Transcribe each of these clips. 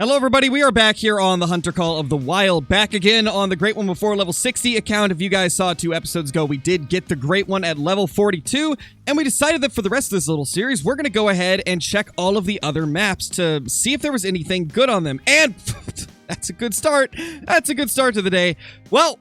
Hello everybody, we are back here on the Hunter Call of the Wild, back again on the Great One Before level 60 account. If you guys saw 2 episodes ago, we did get the Great One at level 42, and we decided that for the rest of this little series, we're going to go ahead and check all of the other maps to see if there was anything good on them. And that's a good start. That's a good start to the day. Well,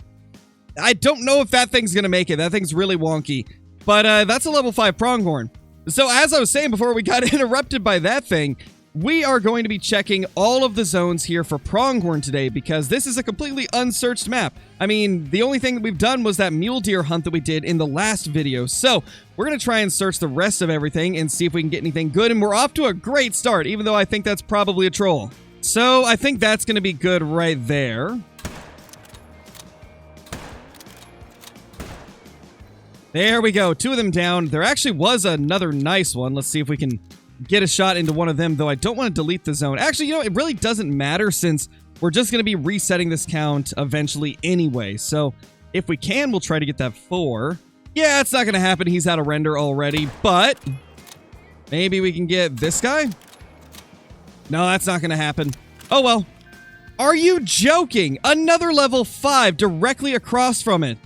I don't know if that thing's going to make it. That thing's really wonky, but that's a level 5 Pronghorn. So as I was saying before we got interrupted by that thing, we are going to be checking all of the zones here for Pronghorn today because this is a completely unsearched map. I mean, the only thing that we've done was that mule deer hunt that we did in the last video. So we're going to try and search the rest of everything and see if we can get anything good. And we're off to a great start, even though I think that's probably a troll. So I think that's going to be good right there. There we go. 2 of them down. There actually was another nice one. Let's see if we can get a shot into one of them, though I don't want to delete the zone. Actually, you know, it really doesn't matter since we're just going to be resetting this count eventually anyway. So if we can, we'll try to get that 4. Yeah, it's not going to happen. He's out of render already, but maybe we can get this guy. No, that's not going to happen. Oh, well. Are you joking? Another level 5 directly across from it.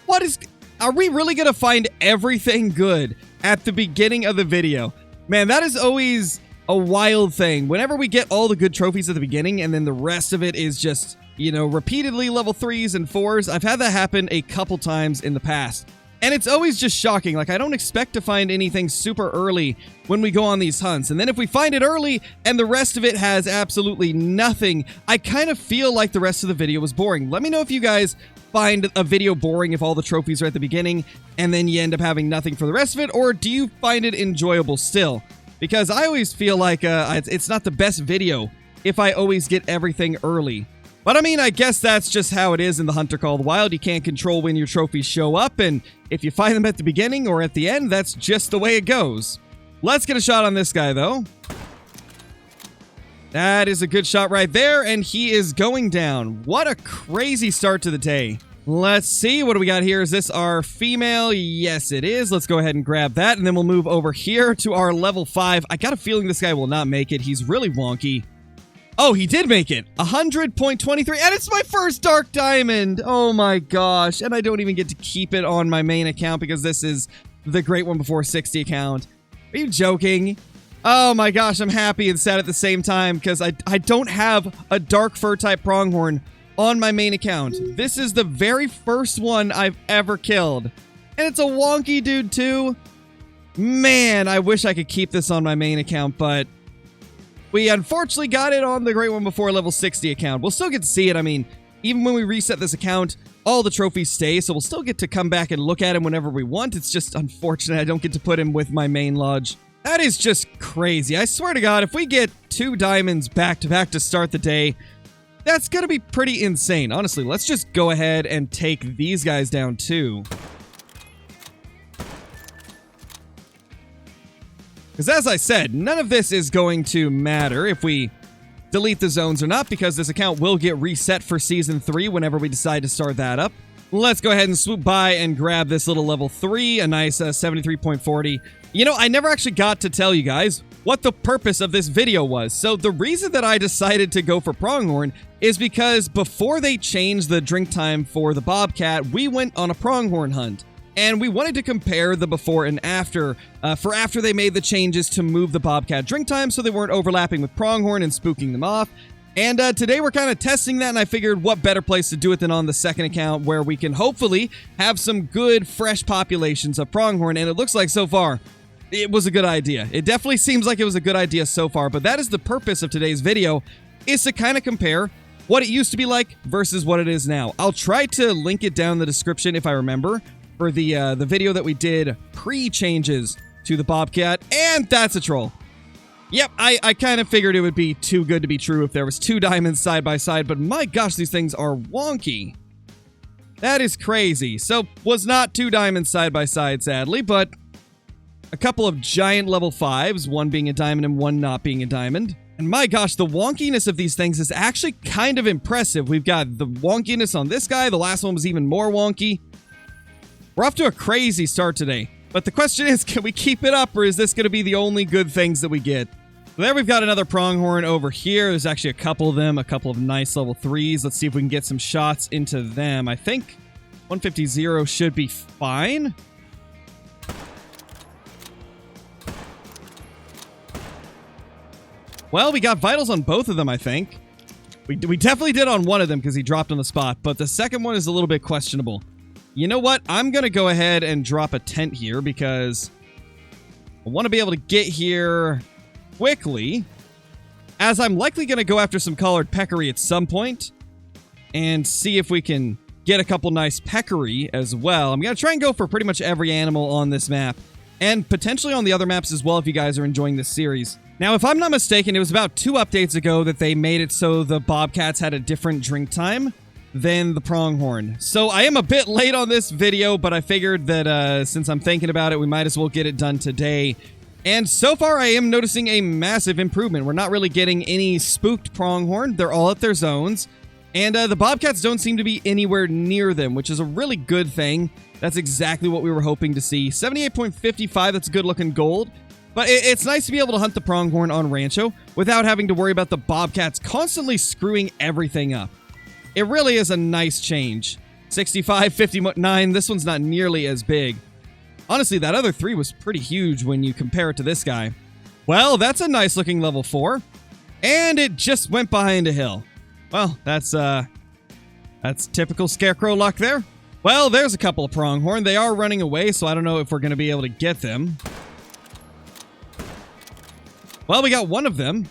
What is... Are we really going to find everything good at the beginning of the video? Man, that is always a wild thing. Whenever we get all the good trophies at the beginning and then the rest of it is just, you know, repeatedly level 3s and 4s. I've had that happen a couple times in the past. And it's always just shocking. Like, I don't expect to find anything super early when we go on these hunts. And then if we find it early and the rest of it has absolutely nothing, I kind of feel like the rest of the video was boring. Let me know if you guys find a video boring if all the trophies are at the beginning and then you end up having nothing for the rest of it, or do you find it enjoyable still? Because I always feel like it's not the best video if I always get everything early. But I mean, I guess that's just how it is in the Hunter Call of the Wild. You can't control when your trophies show up, and if you find them at the beginning or at the end, that's just the way it goes. Let's get a shot on this guy, though. That is a good shot right there, and he is going down. What a crazy start to the day. Let's see, what do we got here? Is this our female? Yes, it is. Let's go ahead and grab that, and then we'll move over here to our level 5. I got a feeling this guy will not make it. He's really wonky. Oh, he did make it. 100.23, and it's my first Dark Diamond. Oh my gosh, and I don't even get to keep it on my main account because this is the Great One Before 60 account. Are you joking? Oh my gosh, I'm happy and sad at the same time because I don't have a dark fur type pronghorn on my main account. This is the very first one I've ever killed. And it's a wonky dude too. Man, I wish I could keep this on my main account, but we unfortunately got it on the Great One Before level 60 account. We'll still get to see it. I mean, even when we reset this account, all the trophies stay, so we'll still get to come back and look at him whenever we want. It's just unfortunate I don't get to put him with my main lodge. That is just crazy. I swear to God, if we get 2 diamonds back-to-back to start the day, that's gonna be pretty insane. Honestly, let's just go ahead and take these guys down too. Because as I said, none of this is going to matter if we delete the zones or not, because this account will get reset for Season 3 whenever we decide to start that up. Let's go ahead and swoop by and grab this little level 3, a nice 73.40. You know, I never actually got to tell you guys what the purpose of this video was. So the reason that I decided to go for Pronghorn is because before they changed the drink time for the Bobcat, we went on a Pronghorn hunt. And we wanted to compare the before and after, for after they made the changes to move the Bobcat drink time so they weren't overlapping with Pronghorn and spooking them off. And today we're kind of testing that, and I figured what better place to do it than on the second account where we can hopefully have some good, fresh populations of Pronghorn, and it looks like so far it was a good idea. It definitely seems like it was a good idea so far, but that is the purpose of today's video, is to kind of compare what it used to be like versus what it is now. I'll try to link it down in the description if I remember for the video that we did pre-changes to the Bobcat, and that's a troll. Yep, I kind of figured it would be too good to be true if there was 2 diamonds side by side, but my gosh, these things are wonky. That is crazy. So, was not 2 diamonds side by side, sadly, but a couple of giant level 5s, one being a diamond and one not being a diamond. And my gosh, the wonkiness of these things is actually kind of impressive. We've got the wonkiness on this guy. The last one was even more wonky. We're off to a crazy start today. But the question is, can we keep it up, or is this going to be the only good things that we get? There we've got another Pronghorn over here. There's actually a couple of them, a couple of nice level 3s. Let's see if we can get some shots into them. I think 150 should be fine. Well, we got vitals on both of them, I think. We definitely did on one of them because he dropped on the spot, but the second one is a little bit questionable. You know what? I'm going to go ahead and drop a tent here because I want to be able to get here quickly, as I'm likely going to go after some collared peccary at some point and see if we can get a couple nice peccary as well. I'm going to try and go for pretty much every animal on this map and potentially on the other maps as well if you guys are enjoying this series. Now, if I'm not mistaken, it was about 2 updates ago that they made it so the bobcats had a different drink time than the pronghorn. So I am a bit late on this video, but I figured that since I'm thinking about it, we might as well get it done today. And so far, I am noticing a massive improvement. We're not really getting any spooked pronghorn. They're all at their zones. And the bobcats don't seem to be anywhere near them, which is a really good thing. That's exactly what we were hoping to see. 78.55, that's good looking gold. But it's nice to be able to hunt the pronghorn on Rancho without having to worry about the bobcats constantly screwing everything up. It really is a nice change. 65, 59, this one's not nearly as big. Honestly, that other 3 was pretty huge when you compare it to this guy. Well, that's a nice looking level 4. And it just went behind a hill. Well, that's typical Scarecrow luck there. Well, there's a couple of pronghorn. They are running away, so I don't know if we're going to be able to get them. Well, we got one of them.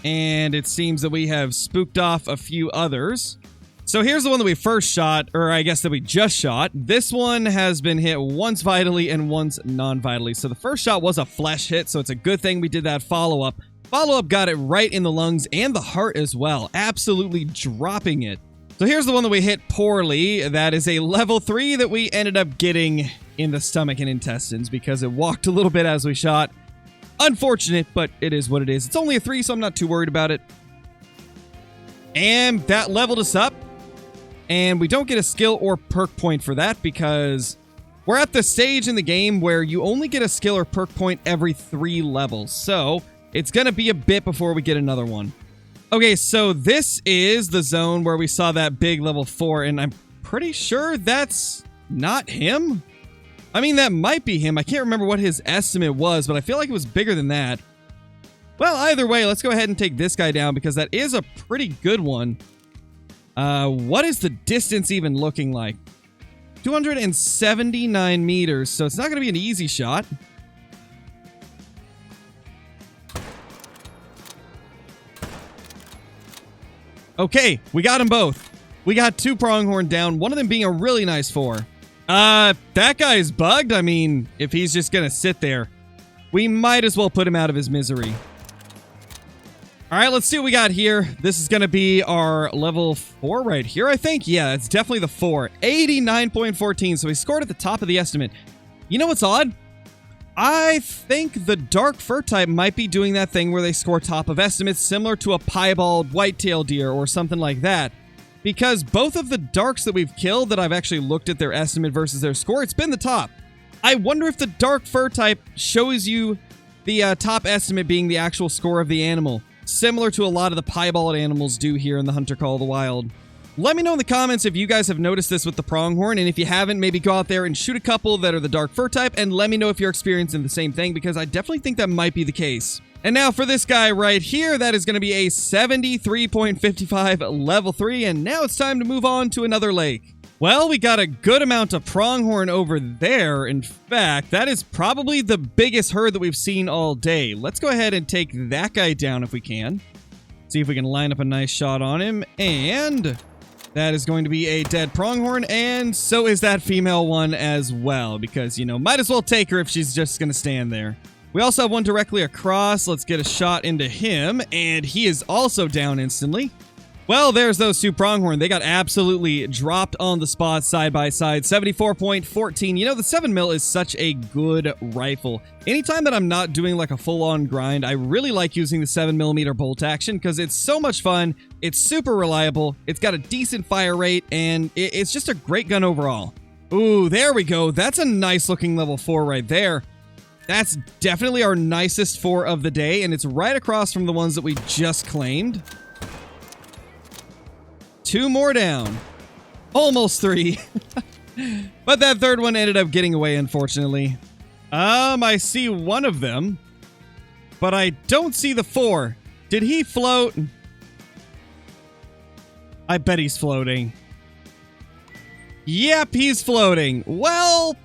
And it seems that we have spooked off a few others. So here's the one that we first shot, or I guess that we just shot. This one has been hit once vitally and once non-vitally. So the first shot was a flesh hit, so it's a good thing we did that follow-up. Follow-up got it right in the lungs and the heart as well, absolutely dropping it. So here's the one that we hit poorly. That is a level 3 that we ended up getting in the stomach and intestines because it walked a little bit as we shot. Unfortunate, but it is what it is. It's only a 3, so I'm not too worried about it. And that leveled us up. And we don't get a skill or perk point for that because we're at the stage in the game where you only get a skill or perk point every 3 levels. So it's going to be a bit before we get another one. Okay, so this is the zone where we saw that big level 4, and I'm pretty sure that's not him. I mean, that might be him. I can't remember what his estimate was, but I feel like it was bigger than that. Well, either way, let's go ahead and take this guy down because that is a pretty good one. What is the distance even looking like? 279 meters, so it's not going to be an easy shot. Okay, we got them both. We got 2 pronghorn down, one of them being a really nice 4. That guy's bugged. I mean, if he's just going to sit there, we might as well put him out of his misery. All right, let's see what we got here. This is going to be our level 4 right here, I think. Yeah, it's definitely the 4. 89.14, so we scored at the top of the estimate. You know what's odd? I think the dark fur type might be doing that thing where they score top of estimates, similar to a piebald whitetail deer or something like that. Because both of the darks that we've killed that I've actually looked at their estimate versus their score, it's been the top. I wonder if the dark fur type shows you the top estimate being the actual score of the animal, similar to a lot of the piebald animals do here in the Hunter Call of the Wild. Let me know in the comments if you guys have noticed this with the pronghorn, and if you haven't, maybe go out there and shoot a couple that are the dark fur type, and let me know if you're experiencing the same thing, because I definitely think that might be the case. And now for this guy right here, that is going to be a 73.55 level 3, and now it's time to move on to another lake. Well, we got a good amount of pronghorn over there. In fact, that is probably the biggest herd that we've seen all day. Let's go ahead and take that guy down if we can. See if we can line up a nice shot on him, and that is going to be a dead pronghorn, and so is that female one as well, because, you know, might as well take her if she's just going to stand there. We also have one directly across. Let's get a shot into him, and he is also down instantly. Well, there's those 2 pronghorn. They got absolutely dropped on the spot side by side. 74.14. You know, the 7mm is such a good rifle. Anytime that I'm not doing like a full-on grind, I really like using the 7mm bolt action because it's so much fun. It's super reliable. It's got a decent fire rate, and it's just a great gun overall. Ooh, there we go. That's a nice looking level 4 right there. That's definitely our nicest 4 of the day, and it's right across from the ones that we just claimed. 2 more down. Almost 3. But that third one ended up getting away, unfortunately. I see one of them, but I don't see the 4. Did he float? I bet he's floating. Yep, he's floating. Well,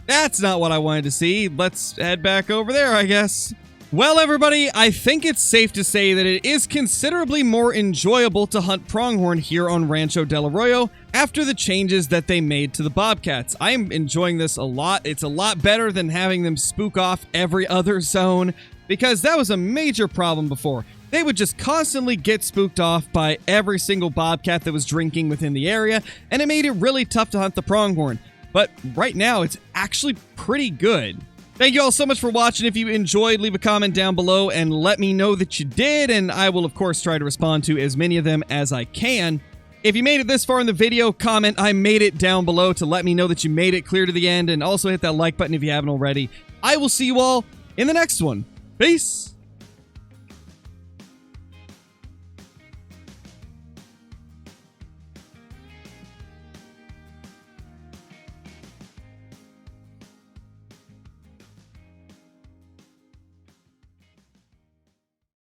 that's not what I wanted to see. Let's head back over there, I guess. Well, everybody, I think it's safe to say that it is considerably more enjoyable to hunt pronghorn here on Rancho Del Arroyo after the changes that they made to the bobcats. I'm enjoying this a lot. It's a lot better than having them spook off every other zone, because that was a major problem before. They would just constantly get spooked off by every single bobcat that was drinking within the area, and it made it really tough to hunt the pronghorn. But right now, it's actually pretty good. Thank you all so much for watching. If you enjoyed, leave a comment down below and let me know that you did, and I will, of course, try to respond to as many of them as I can. If you made it this far in the video, comment "I made it" down below to let me know that you made it clear to the end, and also hit that like button if you haven't already. I will see you all in the next one. Peace!